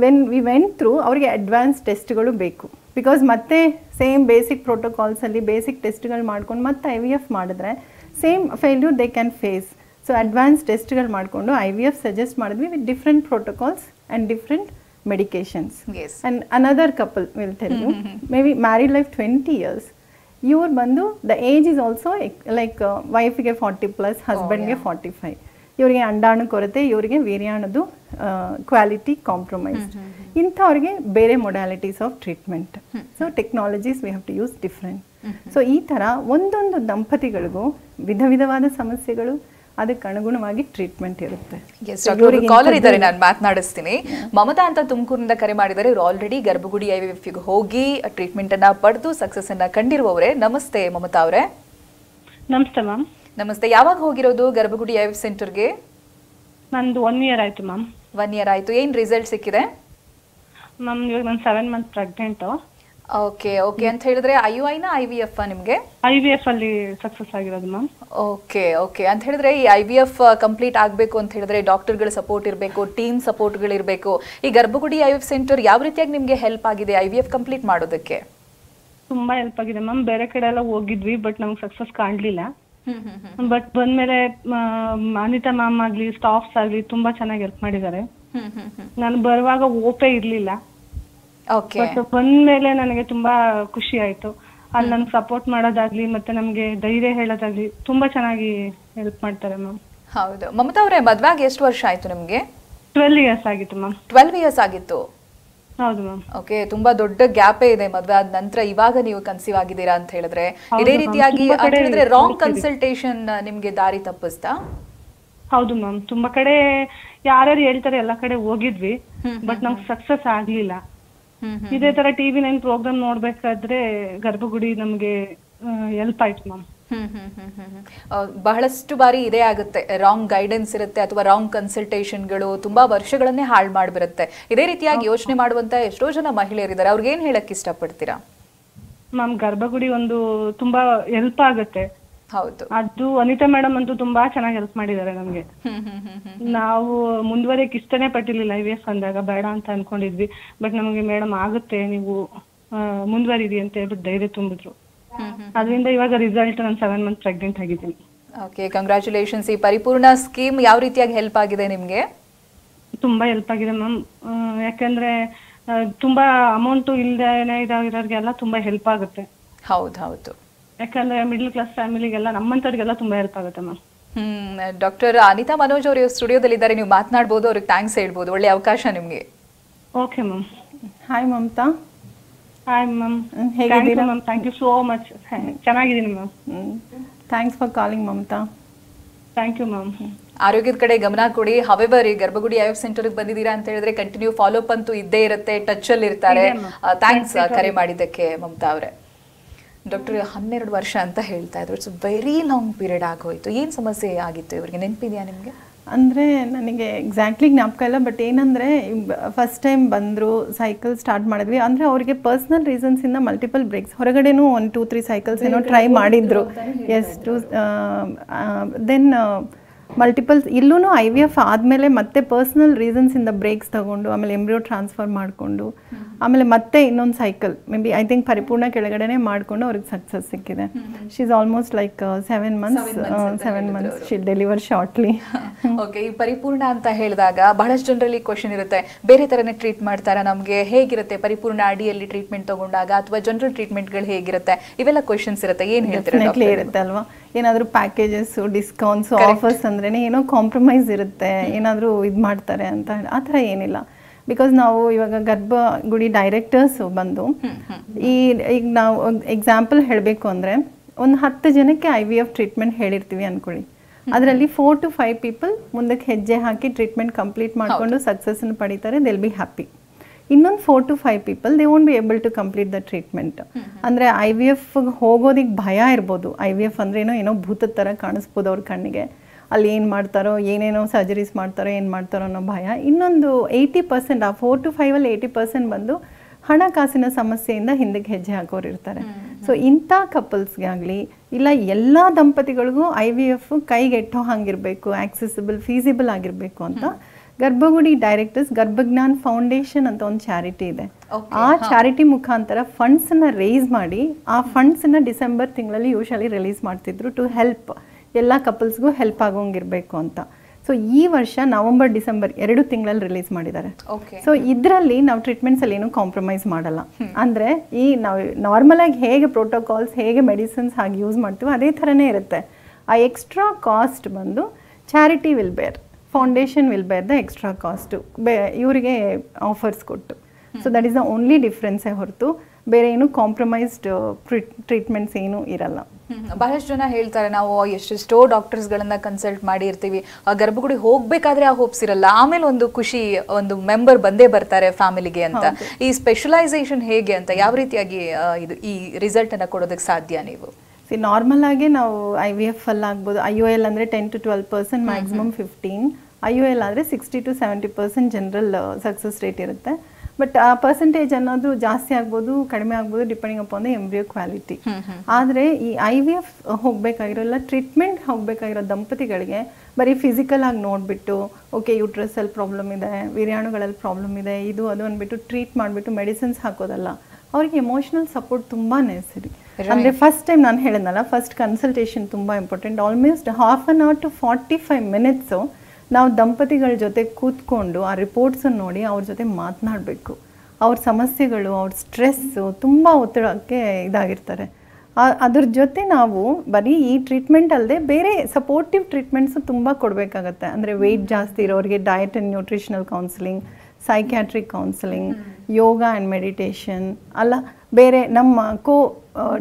ವೆನ್ ವಿ ವೆಂಟ್ ಥ್ರೂ ಅವರಿಗೆ ಅಡ್ವಾನ್ಸ್ ಟೆಸ್ಟ್ಗಳು ಬೇಕು. ಬಿಕಾಸ್ ಮತ್ತೆ ಸೇಮ್ ಬೇಸಿಕ್ ಪ್ರೋಟೋಕಾಲ್ಸಲ್ಲಿ ಬೇಸಿಕ್ ಟೆಸ್ಟ್ಗಳು ಮಾಡ್ಕೊಂಡು ಮತ್ತೆ IVF ಮಾಡಿದ್ರೆ same failure they can face. So advance ಟೆಸ್ಟ್ಗಳು ಮಾಡಿಕೊಂಡು IVF ಸಜೆಸ್ಟ್ ಮಾಡಿದ್ವಿ with different protocols and different medications. Yes. And another couple will tell you, maybe married life 20 years. Your bandu, the age is also like wife ge 40 plus, husband ge 45. ಇವರಿಗೆ ಅಂಡಾಣು ಕೊರತೆ, ಇವರಿಗೆ ವೀರ್ಯಾಣುದು quality compromise. ಇಂಥವ್ರಿಗೆ ಬೇರೆ modalities of treatment. So technologies we have to use different. So ಈ ಥರ ಒಂದೊಂದು ದಂಪತಿಗಳಿಗೂ ವಿಧ ವಿಧವಾದ ಸಮಸ್ಯೆಗಳು, ಅದಕ್ಕೆ ಅನುಗುಣವಾಗಿ ಟ್ರೀಟ್ಮೆಂಟ್ ಇರುತ್ತೆ. ಕಾಲರ್ ಇದ್ದಾರೆ, ನಾನು ಮಾತನಾಡಿಸ್ತೀನಿ. ಮಮತಾ ಅಂತ ತುಮಕೂರಿನಿಂದ ಕರೆ ಮಾಡಿದ್ದಾರೆ. ಇವರು ಆಲ್ರೆಡಿ ಗರ್ಭಗುಡಿ IVF ಹೋಗಿ ಟ್ರೀಟ್ಮೆಂಟ್ ಅನ್ನ ಪಡೆದು ಸಕ್ಸಸ್ ಅನ್ನ ಕಂಡಿರುವವರೇ. ನಮಸ್ತೆ ಮಮತಾ ಅವರೇ. ನಮಸ್ತೆ ಮ್ಯಾಮ್. ನಮಸ್ತೆ. ಯಾವಾಗ ಹೋಗಿರೋದು ಗರ್ಭಗುಡಿ IVF ಸೆಂಟರ್ಗೆ? ನಂದು 1 year ಆಯ್ತು ಮ್ಯಾಮ್. 1 year ಆಯ್ತು. ಏನ್ ರಿಸಲ್ಟ್ ಸಿಕ್ಕಿದೆ ಮ್ಯಾಮ್? ಇವಾಗ ನಾನು 7 months ಪ್ರೆಗ್ನೆಂಟ್. Okay okay. ಅಂತ ಹೇಳಿದ್ರೆ IUI ನ IVF ನಿಮ್ಗೆ? IVF ಅಲ್ಲಿ ಸಕ್ಸಸ್ ಆಗಿರೋದು ಮ್ಯಾಮ್. Okay okay. ಅಂತ ಹೇಳಿದ್ರೆ ಈ IVF ಕಂಪ್ಲೀಟ್ ಆಗಬೇಕು ಅಂತ ಹೇಳಿದ್ರೆ ಡಾಕ್ಟರ್ಗಳ ಸಪೋರ್ಟ್ ಇರಬೇಕು, ಟೀಮ್ ಸಪೋರ್ಟ್ಗಳು ಇರಬೇಕು. ಈ ಗರ್ಭಗುಡಿ IVF ಸೆಂಟರ್ ಯಾವ ರೀತಿಯಾಗಿ ನಿಮ್ಗೆ ಹೆಲ್ಪ್ ಆಗಿದೆ IVF ಕಂಪ್ಲೀಟ್ ಮಾಡೋದಕ್ಕೆ? ತುಂಬಾ ಹೆಲ್ಪ್ ಆಗಿದೆ ಮ್ಯಾಮ್. ಬೇರೆ ಕಡೆ ಎಲ್ಲ ಹೋಗಿದ್ವಿ, ಬಟ್ ನಮ್ಗೆ ಸಕ್ಸಸ್ ಕಾಣ್ಲಿಲ್ಲ. ಬಟ್ ಬಂದ್ಮೇಲೆ ಅನಿತಾ ಮ್ಯಾಮ್ ಆಗ್ಲಿ, ಸ್ಟಾಫ್ಸ್ ಆಗ್ಲಿ ತುಂಬಾ ಚೆನ್ನಾಗಿ ಹೆಲ್ಪ್ ಮಾಡಿದ್ದಾರೆ. ನಾನು ಬರುವಾಗ ಓಪೆ ಇರ್ಲಿಲ್ಲ, ಬಟ್ ಬಂದ್ಮೇಲೆ ನನಗೆ ತುಂಬಾ ಖುಷಿ ಆಯ್ತು. ಅಲ್ಲಿ ನನ್ಗೆ ಸಪೋರ್ಟ್ ಮಾಡೋದಾಗ್ಲಿ ಮತ್ತೆ ನಮ್ಗೆ ಧೈರ್ಯ ಹೇಳೋದಾಗ್ಲಿ ತುಂಬಾ ಚೆನ್ನಾಗಿ ಹೆಲ್ಪ್ ಮಾಡ್ತಾರೆ ಮ್ಯಾಮ್. ಹೌದು. ಮಮತಾ ಅವರೇ, ಮದ್ವೆ ಆಗಿ ಎಷ್ಟು ವರ್ಷ ಆಯ್ತು ನಿಮ್ಗೆ? 12 years ಆಗಿತ್ತು ಮ್ಯಾಮ್. 12 years ಆಗಿತ್ತು. ಹೌದು ಮ್ಯಾಮ್. ಓಕೆ. ತುಂಬಾ ದೊಡ್ಡ ಗ್ಯಾಪೇ ಇದೆ ಮದ್ವೆ ಆದ ನಂತರ ಇವಾಗ ನೀವು ಕನ್ಸೀವ್ ಆಗಿದ್ದೀರಾ ಅಂತ ಹೇಳಿದ್ರೆ. ಇದೇ ರೀತಿಯಾಗಿ ಅಂತ ಹೇಳಿದ್ರೆ ರಾಂಗ್ ಕನ್ಸಲ್ಟೇಷನ್ ನಿಮ್ಗೆ ದಾರಿ ತಪ್ಪಿಸ್ತಾ? ಹೌದು ಮ್ಯಾಮ್. ತುಂಬಾ ಕಡೆ ಯಾರ್ಯಾರು ಹೇಳ್ತಾರೆ ಎಲ್ಲ ಕಡೆ ಹೋಗಿದ್ವಿ, ಬಟ್ ನಮ್ಗೆ ಸಕ್ಸಸ್ ಆಗ್ಲಿಲ್ಲ. ಇದೇ ತರ TV9 ಪ್ರೋಗ್ರಾಮ್ ನೋಡ್ಬೇಕಾದ್ರೆ ಗರ್ಭಗುಡಿ ನಮ್ಗೆ ಹೆಲ್ಪ್ ಆಯ್ತು ಮ್ಯಾಮ್. ಬಹಳಷ್ಟು ಬಾರಿ ಇದೇ ಆಗುತ್ತೆ, ರಾಂಗ್ ಗೈಡೆನ್ಸ್ ಇರುತ್ತೆ ಅಥವಾ ರಾಂಗ್ ಕನ್ಸಲ್ಟೇಷನ್ಗಳು ತುಂಬಾ ವರ್ಷಗಳನ್ನೇ ಹಾಳು ಮಾಡಿಬಿರುತ್ತೆ. ಇದೇ ರೀತಿಯಾಗಿ ಯೋಚನೆ ಮಾಡುವಂತ ಎಷ್ಟೋ ಜನ ಮಹಿಳೆಯರಿದ್ದಾರೆ, ಅವ್ರಿಗೆ ಏನ್ ಹೇಳಕ್ ಇಷ್ಟಪಡ್ತೀರಾ? ಮ್ಯಾಮ್ ಗರ್ಭಗುಡಿ ಒಂದು ತುಂಬಾ ಹೆಲ್ಪ್ ಆಗುತ್ತೆ. ಹೌದು, ಅದು ಅನಿತಾ ಮೇಡಮ್ ಅಂತೂ ತುಂಬಾ ಚೆನ್ನಾಗಿ ಹೆಲ್ಪ್ ಮಾಡಿದ್ದಾರೆ ನಮ್ಗೆ. ನಾವು ಮುಂದುವರಿಯಕ್ಕೆ ಇಷ್ಟನೇ ಪಟ್ಟಿರ್ಲಿಲ್ಲ IVF ಅಂದಾಗ, ಬೇಡ ಅಂತ ಅನ್ಕೊಂಡಿದ್ವಿ. ಬಟ್ ನಮಗೆ ಮೇಡಮ್ ಆಗುತ್ತೆ, ನೀವು ಮುಂದುವರಿದಿ ಅಂತ ಹೇಳ್ಬಿಟ್ಟು ಧೈರ್ಯ ತುಂಬಿದ್ರು. ಅದರಿಂದ ಇವಾಗ ರಿಸಲ್ಟ್ ನಾನು 7 months ಪ್ರೆಗ್ನೆಂಟ್ ಆಗಿದ್ದೀನಿ. Okay, congratulations. ಈ ಪರಿಪೂರ್ಣ ಸ್ಕೀಮ್ ಯಾವ ರೀತಿಯಾಗಿ ಹೆಲ್ಪ್ ಆಗಿದೆ ನಿಮ್ಗೆ? ತುಂಬಾ ಹೆಲ್ಪ್ ಆಗಿದೆ ಮ್ಯಾಮ್. ಯಾಕಂದ್ರೆ ತುಂಬಾ ಅಮೌಂಟ್ ಇಲ್ದೇನೆ ಇರೋರಿಗೆಲ್ಲ ತುಂಬಾ ಹೆಲ್ಪ್ ಆಗುತ್ತೆ. ಹೌದು. ಯಾಕಂದ್ರೆ ಮಿಡ್ಲ್ ಕ್ಲಾಸ್ ಫ್ಯಾಮಿಲಿಗೆಲ್ಲ, ನಮ್ಮಂತವ್ರಿಗೆಲ್ಲ ತುಂಬಾ ಹೆಲ್ಪ್ ಆಗುತ್ತೆ ಮ್ಯಾಮ್. ಡಾಕ್ಟರ್ ಅನಿತಾ ಮನೋಜ್ ಅವರು ಸ್ಟುಡಿಯೋದಲ್ಲಿ ಇದ್ದಾರೆ, ನೀವು ಮಾತನಾಡಬಹುದು, ಅವ್ರಿಗೆ ಥ್ಯಾಂಕ್ಸ್ ಹೇಳ್ಬೋದು. ಒಳ್ಳೆ ಅವಕಾಶ ನಿಮ್ಗೆ. Okay ma'am. Hi Mamata. Hi ma'am, ಹೇಗಿದ್ದೀರಾ ma'am? Thank you so much. ಚೆನ್ನಾಗಿದ್ದೀನಿ ma'am. Thanks for calling Mamata. Thank you ma'am. ಆರೋಗ್ಯದ ಕಡೆ ಗಮನ ಕೊಡಿ. ಹವೆವರ್ ಈ ಗರ್ಭಗುಡಿ IVF ಸೆಂಟರ್ಗೆ ಬಂದಿದ್ದೀರಾ ಅಂತ ಹೇಳಿದ್ರೆ ಕಂಟಿನ್ಯೂ ಫಾಲೋ ಅಪ್ ಅಂತೂ ಇದ್ದೇ ಇರುತ್ತೆ, ಟಚ್ ಅಲ್ಲಿ ಇರ್ತಾರೆ. ಥ್ಯಾಂಕ್ಸ್ ಕರೆ ಮಾಡಿದ್ದಕ್ಕೆ ಮಮತಾ ಅವರೇ. ಡಾಕ್ಟರ್ 12 ವರ್ಷ ಅಂತ ಹೇಳ್ತಾ ಇದ್ರು, ಇಟ್ಸ್ ವೆರಿ ಲಾಂಗ್ ಪೀರಿಯಡ್ ಆಗೋಯ್ತು. ಏನ್ ಸಮಸ್ಯೆ ಆಗಿತ್ತು ಇವರಿಗೆ, ನೆನಪಿದೆಯಾ ನಿಮ್ಗೆ? ಅಂದರೆ ನನಗೆ ಎಕ್ಸಾಕ್ಟ್ಲಿ ಜ್ಞಾಪಕ ಇಲ್ಲ, ಬಟ್ ಏನಂದರೆ ಫಸ್ಟ್ ಟೈಮ್ ಬಂದರು, ಸೈಕಲ್ ಸ್ಟಾರ್ಟ್ ಮಾಡಿದ್ವಿ. ಅಂದರೆ ಅವರಿಗೆ ಪರ್ಸ್ನಲ್ ರೀಸನ್ಸಿಂದ ಮಲ್ಟಿಪಲ್ ಬ್ರೇಕ್ಸ್, ಹೊರಗಡೆನೂ 1, 2, 3 ಸೈಕಲ್ಸ್ ಏನೋ ಟ್ರೈ ಮಾಡಿದ್ರು. ದೆನ್ ಮಲ್ಟಿಪಲ್ಸ್ ಇಲ್ಲೂ IVF ಆದಮೇಲೆ ಮತ್ತೆ ಪರ್ಸ್ನಲ್ ರೀಸನ್ಸಿಂದ ಬ್ರೇಕ್ಸ್ ತಗೊಂಡು, ಆಮೇಲೆ ಎಂಬ್ರಿಯೋ ಟ್ರಾನ್ಸ್ಫರ್ ಮಾಡಿಕೊಂಡು, ಆಮೇಲೆ ಮತ್ತೆ ಇನ್ನೊಂದು cycle may be I think ಪರಿಪೂರ್ಣ ಕೆಳಗಡೆನೆ ಮಾಡಿಕೊಂಡು ಅವ್ರಿಗೆ ಸಕ್ಸಸ್ ಸಿಕ್ಕಿದೆ. She is almost like 7 months she deliver shortly. Okay, ಈ ಪರಿಪೂರ್ಣ ಅಂತ ಹೇಳಿದಾಗ ಬಹಳಷ್ಟು ಜನರಲ್ಲಿ ಕ್ವಶನ್ ಇರುತ್ತೆ, ಬೇರೆ ಥರನೇ ಟ್ರೀಟ್ ಮಾಡ್ತಾರಾ, ನಮಗೆ ಹೇಗಿರುತ್ತೆ ಪರಿಪೂರ್ಣ ಅಡಿಯಲ್ಲಿ ಟ್ರೀಟ್ಮೆಂಟ್ ತಗೊಂಡಾಗ, ಅಥವಾ ಜನರಲ್ ಟ್ರೀಟ್ಮೆಂಟ್ಗಳು ಹೇಗಿರುತ್ತೆ, ಇವೆಲ್ಲ ಕ್ವಶನ್ಸ್ ಇರುತ್ತೆ. ಏನು ಹೇಳ್ತೀರಾ? ಇರುತ್ತೆ ಅಲ್ವಾ, ಏನಾದರೂ ಪ್ಯಾಕೇಜಸ್, ಡಿಸ್ಕೌಂಟ್ಸ್, ಆಫರ್ಸ್ ಅಂದ್ರೆ ಏನೋ ಕಾಂಪ್ರಮೈಸ್ ಇರುತ್ತೆ, ಏನಾದರೂ ಇದು ಮಾಡ್ತಾರೆ ಅಂತ. ಆ ಥರ ಏನಿಲ್ಲ. ಬಿಕಾಸ್ ನಾವು ಇವಾಗ ಗರ್ಭಗುಡಿ ಡೈರೆಕ್ಟರ್ಸು ಬಂದು ಈಗ ನಾವು ಎಕ್ಸಾಂಪಲ್ ಹೇಳಬೇಕು ಅಂದರೆ ಒಂದು 10 ಜನಕ್ಕೆ IVF ಟ್ರೀಟ್ಮೆಂಟ್ ಹೇಳಿರ್ತೀವಿ ಅಂದ್ಕೊಳ್ಳಿ. ಅದರಲ್ಲಿ 4 to 5 ಪೀಪಲ್ ಮುಂದಕ್ಕೆ ಹೆಜ್ಜೆ ಹಾಕಿ ಟ್ರೀಟ್ಮೆಂಟ್ ಕಂಪ್ಲೀಟ್ ಮಾಡಿಕೊಂಡು ಸಕ್ಸಸ್ನ ಪಡಿತಾರೆ. They will be happy. ಇನ್ನೊಂದು 4 to 5 people they won't be able to complete the treatment. ಅಂದರೆ IVF ಹೋಗೋದಿಕ್ಕೆ ಭಯ ಇರ್ಬೋದು. IVF ಅಂದ್ರೆ ಏನೋ ಭೂತದ ಥರ ಕಾಣಿಸ್ಬೋದು ಅವ್ರ ಕಣ್ಣಿಗೆ. ಅಲ್ಲಿ ಏನು ಮಾಡ್ತಾರೋ, ಏನೇನೋ ಸರ್ಜರೀಸ್ ಮಾಡ್ತಾರೋ, ಏನು ಮಾಡ್ತಾರೋ ಅನ್ನೋ ಭಯ. ಇನ್ನೊಂದು 80%, ಆ 4 to 5 ಅಲ್ಲಿ 80% ಬಂದು ಹಣಕಾಸಿನ ಸಮಸ್ಯೆಯಿಂದ ಹಿಂದಕ್ಕೆ ಹೆಜ್ಜೆ ಹಾಕೋರು ಇರ್ತಾರೆ. ಸೊ ಇಂಥ ಕಪಲ್ಸ್ಗೆ ಆಗಲಿ ಇಲ್ಲ ಎಲ್ಲ ದಂಪತಿಗಳಿಗೂ IVF ಕೈಗೆಟ್ಟೋ ಹಂಗಿರಬೇಕು, ಆಕ್ಸೆಸಿಬಲ್, ಫೀಸಿಬಲ್ ಆಗಿರಬೇಕು ಅಂತ ಗರ್ಭಗುಡಿ ಡೈರೆಕ್ಟರ್ಸ್ ಗರ್ಭಜ್ಞಾನ್ ಫೌಂಡೇಶನ್ ಅಂತ ಒಂದು ಚಾರಿಟಿ ಇದೆ. ಆ ಚಾರಿಟಿ ಮುಖಾಂತರ ಫಂಡ್ಸನ್ನು ರೇಸ್ ಮಾಡಿ ಆ ಫಂಡ್ಸನ್ನು ಡಿಸೆಂಬರ್ ತಿಂಗಳಲ್ಲಿ ಯೂಶಲಿ ರಿಲೀಸ್ ಮಾಡ್ತಿದ್ರು ಟು ಹೆಲ್ಪ್, ಎಲ್ಲ ಕಪಲ್ಸ್ಗೂ ಹೆಲ್ಪ್ ಆಗೋಂಗಿರಬೇಕು ಅಂತ. ಸೊ ಈ ವರ್ಷ ನವಂಬರ್ ಡಿಸೆಂಬರ್ 2 ತಿಂಗಳಲ್ಲಿ ರಿಲೀಸ್ ಮಾಡಿದ್ದಾರೆ. ಸೊ ಇದರಲ್ಲಿ ನಾವು ಟ್ರೀಟ್ಮೆಂಟ್ಸಲ್ಲಿ ಏನೂ ಕಾಂಪ್ರಮೈಸ್ ಮಾಡಲ್ಲ. ಅಂದರೆ ಈ ನಾವು ನಾರ್ಮಲಾಗಿ ಹೇಗೆ ಪ್ರೋಟೋಕಾಲ್ಸ್, ಹೇಗೆ ಮೆಡಿಸಿನ್ಸ್ ಹಾಗೆ ಯೂಸ್ ಮಾಡ್ತೀವೋ ಅದೇ ಥರನೇ ಇರುತ್ತೆ. ಆ ಎಕ್ಸ್ಟ್ರಾ ಕಾಸ್ಟ್ ಬಂದು charity will bear, foundation will bear the extra cost ಇವರಿಗೆ ಆಫರ್ಸ್ ಕೊಟ್ಟು. So that is the only ಡಿಫ್ರೆನ್ಸೇ ಹೊರತು ಬೇರೆ ಏನು ಕಾಂಪ್ರಮೈಸ್ಡ್ ಟ್ರೀಟ್ಮೆಂಟ್ಸ್ ಏನೂ ಇರಲ್ಲ. ಬಹಳಷ್ಟು ಜನ ಹೇಳ್ತಾರೆ, ನಾವು ಎಷ್ಟೆಷ್ಟೋ ಡಾಕ್ಟರ್ಸ್ಗಳನ್ನ ಕನ್ಸಲ್ಟ್ ಮಾಡಿರ್ತೀವಿ, ಗರ್ಭಗುಡಿ ಹೋಗ್ಬೇಕಾದ್ರೆ ಆ ಹೋಪ್ಸ್ ಇರಲ್ಲ, ಆಮೇಲೆ ಒಂದು ಖುಷಿ, ಒಂದು ಮೆಂಬರ್ ಬಂದೇ ಬರ್ತಾರೆ ಫ್ಯಾಮಿಲಿಗೆ ಅಂತ. ಈ ಸ್ಪೆಷಲೈಸೇಷನ್ ಹೇಗೆ ಅಂತ, ಯಾವ ರೀತಿಯಾಗಿ ಇದು ಈ ರಿಸಲ್ಟ್ ಅನ್ನ ಕೊಡೋದಕ್ಕೆ ಸಾಧ್ಯ? ನೀವು ನಾರ್ಮಲ್ ಆಗಿ ನಾವು IVF ಅಲ್ಲಿ ಆಗ್ಬೋದು, IOL ಅಂದರೆ 10 to 12%, ಮ್ಯಾಕ್ಸಿಮಮ್ 15, IOL ಆದರೆ 60 to 70% ಜನರಲ್ ಸಕ್ಸಸ್ ರೇಟ್ ಇರುತ್ತೆ. ಬಟ್ ಆ ಪರ್ಸೆಂಟೇಜ್ ಅನ್ನೋದು ಜಾಸ್ತಿ ಆಗ್ಬೋದು, ಕಡಿಮೆ ಆಗ್ಬೋದು, depending upon the embryo quality. ಆದರೆ ಈ IVF ಹೋಗಬೇಕಾಗಿರೋಲ್ಲ, ಟ್ರೀಟ್ಮೆಂಟ್ ಹೋಗಬೇಕಾಗಿರೋ ದಂಪತಿಗಳಿಗೆ ಬರೀ ಫಿಸಿಕಲ್ ಆಗಿ ನೋಡಿಬಿಟ್ಟು ಓಕೆ ಯೂಟ್ರಸಲ್ಲಿ ಪ್ರಾಬ್ಲಮ್ ಇದೆ, ವೀರ್ಯಾಣುಗಳಲ್ಲಿ ಪ್ರಾಬ್ಲಮ್ ಇದೆ, ಇದು ಅದು ಅಂದ್ಬಿಟ್ಟು ಟ್ರೀಟ್ ಮಾಡಿಬಿಟ್ಟು ಮೆಡಿಸಿನ್ಸ್ ಹಾಕೋದಲ್ಲ. ಅವ್ರಿಗೆ ಎಮೋಷನಲ್ ಸಪೋರ್ಟ್ ತುಂಬಾ ನೆಸರಿ. ಅಂದರೆ ಫಸ್ಟ್ ಟೈಮ್ ನಾನು ಹೇಳಿದ್ನಲ್ಲ, ಫಸ್ಟ್ ಕನ್ಸಲ್ಟೇಷನ್ ತುಂಬ important. Almost 1/2 an hour to 45 minutes ನಾವು ದಂಪತಿಗಳ ಜೊತೆ ಕೂತ್ಕೊಂಡು ಆ ರಿಪೋರ್ಟ್ಸನ್ನು ನೋಡಿ ಅವ್ರ ಜೊತೆ ಮಾತನಾಡಬೇಕು. ಅವ್ರ ಸಮಸ್ಯೆಗಳು, ಅವ್ರ ಸ್ಟ್ರೆಸ್ಸು, ತುಂಬ ಒತ್ತಡಕ್ಕೆ ಇದಾಗಿರ್ತಾರೆ. ಅದ್ರ ಜೊತೆ ನಾವು ಬರೀ ಈ ಟ್ರೀಟ್ಮೆಂಟ್ ಅಲ್ಲದೆ ಬೇರೆ ಸಪೋರ್ಟಿವ್ ಟ್ರೀಟ್ಮೆಂಟ್ಸು ತುಂಬ ಕೊಡಬೇಕಾಗತ್ತೆ. ಅಂದರೆ ವೆಯ್ಟ್ ಜಾಸ್ತಿ ಇರೋರಿಗೆ diet and nutritional counselling, psychiatric counselling, yoga and meditation, ಅಲ್ಲ ಬೇರೆ ನಮ್ಮ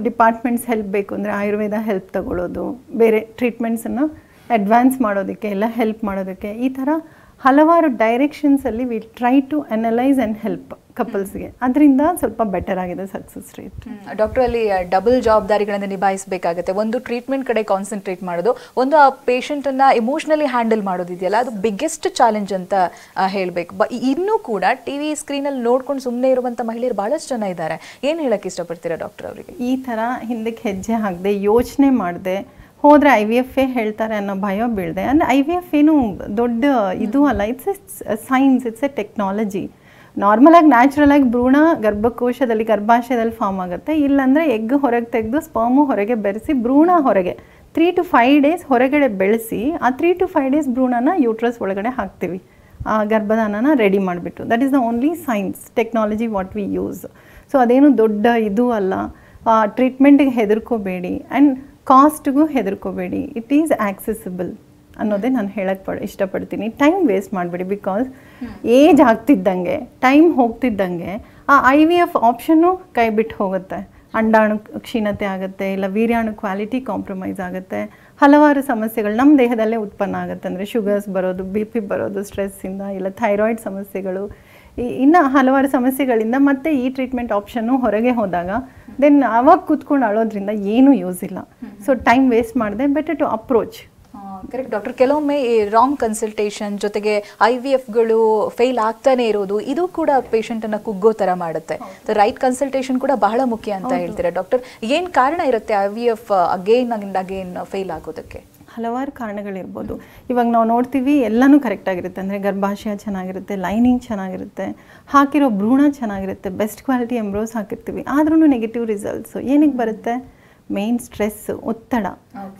ಡಿಪಾರ್ಟ್ಮೆಂಟ್ಸ್ ಹೆಲ್ಪ್ ಬೇಕು ಅಂದರೆ ಆಯುರ್ವೇದ ಹೆಲ್ಪ್ ತಗೊಳ್ಳೋದು, ಬೇರೆ ಟ್ರೀಟ್ಮೆಂಟ್ಸನ್ನು ಅಡ್ವಾನ್ಸ್ ಮಾಡೋದಕ್ಕೆ ಎಲ್ಲ ಹೆಲ್ಪ್ ಮಾಡೋದಕ್ಕೆ, ಈ ಥರ ಹಲವಾರು ಡೈರೆಕ್ಷನ್ಸಲ್ಲಿ we try to analyse and help ಕಪಲ್ಸ್ಗೆ. ಅದರಿಂದ ಸ್ವಲ್ಪ ಬೆಟರ್ ಆಗಿದೆ ಸಕ್ಸಸ್ ರೇಟ್. ಡಾಕ್ಟರ್, ಅಲ್ಲಿ ಡಬಲ್ ಜವಾಬ್ದಾರಿಗಳನ್ನು ನಿಭಾಯಿಸಬೇಕಾಗುತ್ತೆ. ಒಂದು ಟ್ರೀಟ್ಮೆಂಟ್ ಕಡೆ ಕಾನ್ಸಂಟ್ರೇಟ್ ಮಾಡೋದು, ಒಂದು ಆ ಪೇಷಂಟನ್ನು ಇಮೋಷ್ನಲಿ ಹ್ಯಾಂಡಲ್ ಮಾಡೋದಿದೆಯಲ್ಲ, ಅದು ಬಿಗ್ಗೆಸ್ಟ್ ಚಾಲೆಂಜ್ ಅಂತ ಹೇಳಬೇಕು. ಇನ್ನೂ ಕೂಡ ಟಿವಿ ಸ್ಕ್ರೀನಲ್ಲಿ ನೋಡ್ಕೊಂಡು ಸುಮ್ಮನೆ ಇರುವಂಥ ಮಹಿಳೆಯರು ಭಾಳಷ್ಟು ಜನ ಇದ್ದಾರೆ. ಏನು ಹೇಳಕ್ಕೆ ಇಷ್ಟಪಡ್ತೀರಾ ಡಾಕ್ಟರ್ ಅವರಿಗೆ? ಈ ಥರ ಹಿಂದಕ್ಕೆ ಹೆಜ್ಜೆ ಹಾಕದೆ, ಯೋಚನೆ ಮಾಡದೆ ಹೋದರೆ IVF ಹೇಳ್ತಾರೆ ಅನ್ನೋ ಭಯ ಬೀಳದೆ. ಅಂದರೆ IVF ಏನು ದೊಡ್ಡ ಇದು ಅಲ್ಲ, it's A science, it's A technology. ನಾರ್ಮಲಾಗಿ ನ್ಯಾಚುರಲಾಗಿ ಭ್ರೂಣ ಗರ್ಭಕೋಶದಲ್ಲಿ ಗರ್ಭಾಶಯದಲ್ಲಿ ಫಾರ್ಮ್ ಆಗುತ್ತೆ. ಇಲ್ಲಾಂದರೆ ಎಗ್ ಹೊರಗೆ ತೆಗೆದು ಸ್ಪರ್ಮು ಹೊರಗೆ ಬೆರೆಸಿ ಭ್ರೂಣ ಹೊರಗೆ 3 to 5 days ಹೊರಗಡೆ ಬೆಳೆಸಿ ಆ 3 to 5 days ಭ್ರೂಣನ ಯೂಟ್ರಸ್ ಒಳಗಡೆ ಹಾಕ್ತೀವಿ, ಆ ಗರ್ಭಧಾನನ ರೆಡಿ ಮಾಡಿಬಿಟ್ಟು. That is the only science technology what we use. So ಅದೇನು ದೊಡ್ಡ ಇದು ಅಲ್ಲ. ಟ್ರೀಟ್ಮೆಂಟಿಗೆ ಹೆದರ್ಕೋಬೇಡಿ ಆ್ಯಂಡ್ ಕಾಸ್ಟ್ಗೂ ಹೆದರ್ಕೋಬೇಡಿ. ಇಟ್ ಈಸ್ ಆಕ್ಸೆಸಿಬಲ್ ಅನ್ನೋದೇ ನಾನು ಹೇಳಕ್ಕೆ ಇಷ್ಟಪಡ್ತೀನಿ. ಟೈಮ್ ವೇಸ್ಟ್ ಮಾಡಿಬಿಡಿ. ಬಿಕಾಸ್ ಏಜ್ ಆಗ್ತಿದ್ದಂಗೆ, ಟೈಮ್ ಹೋಗ್ತಿದ್ದಂಗೆ ಆ IVF ಆಪ್ಷನ್ನು ಕೈ ಬಿಟ್ಟು ಹೋಗುತ್ತೆ. ಅಂಡಾಣು ಕ್ಷೀಣತೆ ಆಗುತ್ತೆ, ಇಲ್ಲ ವೀರ್ಯಾಣು ಕ್ವಾಲಿಟಿ ಕಾಂಪ್ರಮೈಸ್ ಆಗುತ್ತೆ. ಹಲವಾರು ಸಮಸ್ಯೆಗಳು ನಮ್ಮ ದೇಹದಲ್ಲೇ ಉತ್ಪನ್ನ ಆಗುತ್ತೆ. ಅಂದರೆ ಶುಗರ್ಸ್ ಬರೋದು, BP ಬರೋದು ಸ್ಟ್ರೆಸ್ಸಿಂದ, ಇಲ್ಲ ಥೈರಾಯ್ಡ್ ಸಮಸ್ಯೆಗಳು, ಇನ್ನು ಹಲವಾರು ಸಮಸ್ಯೆಗಳಿಂದ ಮತ್ತೆ ಈ ಟ್ರೀಟ್ಮೆಂಟ್ ಆಪ್ಷನ್ನು ಹೊರಗೆ ಹೋದಾಗ ದೆನ್ ಅವಾಗ ಕೂತ್ಕೊಂಡು ಅಳೋದ್ರಿಂದ ಏನೂ ಯೂಸ್ ಇಲ್ಲ. ಸೊ ಟೈಮ್ ವೇಸ್ಟ್ ಮಾಡಿದೆ, better to approach. Correct doctor. ಕೆಲವೊಮ್ಮೆ ಈ ರಾಂಗ್ ಕನ್ಸಲ್ಟೇಷನ್ ಜೊತೆಗೆ IVFಗಳು ಫೇಲ್ ಆಗ್ತಾನೆ ಇರೋದು, ಇದು ಕೂಡ ಪೇಷಂಟನ್ನು ಕುಗ್ಗೋ ಥರ ಮಾಡುತ್ತೆ. ರೈಟ್ ಕನ್ಸಲ್ಟೇಷನ್ ಕೂಡ ಬಹಳ ಮುಖ್ಯ ಅಂತ ಹೇಳ್ತೀರಾ ಡಾಕ್ಟರ್. ಏನು ಕಾರಣ ಇರುತ್ತೆ IVF again and again fail ಆಗೋದಕ್ಕೆ? ಹಲವಾರು ಕಾರಣಗಳಿರ್ಬೋದು. ಇವಾಗ ನಾವು ನೋಡ್ತೀವಿ ಎಲ್ಲನೂ ಕರೆಕ್ಟಾಗಿರುತ್ತೆ. ಅಂದರೆ ಗರ್ಭಾಶಯ ಚೆನ್ನಾಗಿರುತ್ತೆ, ಲೈನಿಂಗ್ ಚೆನ್ನಾಗಿರುತ್ತೆ, ಹಾಕಿರೋ ಭ್ರೂಣ ಚೆನ್ನಾಗಿರುತ್ತೆ, ಬೆಸ್ಟ್ ಕ್ವಾಲಿಟಿ ಎಂಬ್ರೋಸ್ ಹಾಕಿರ್ತೀವಿ, ಆದ್ರೂ ನೆಗೆಟಿವ್ ರಿಸಲ್ಟ್ಸು. ಏನಕ್ಕೆ ಬರುತ್ತೆ? ಮೇನ್ ಸ್ಟ್ರೆಸ್, ಒತ್ತಡ.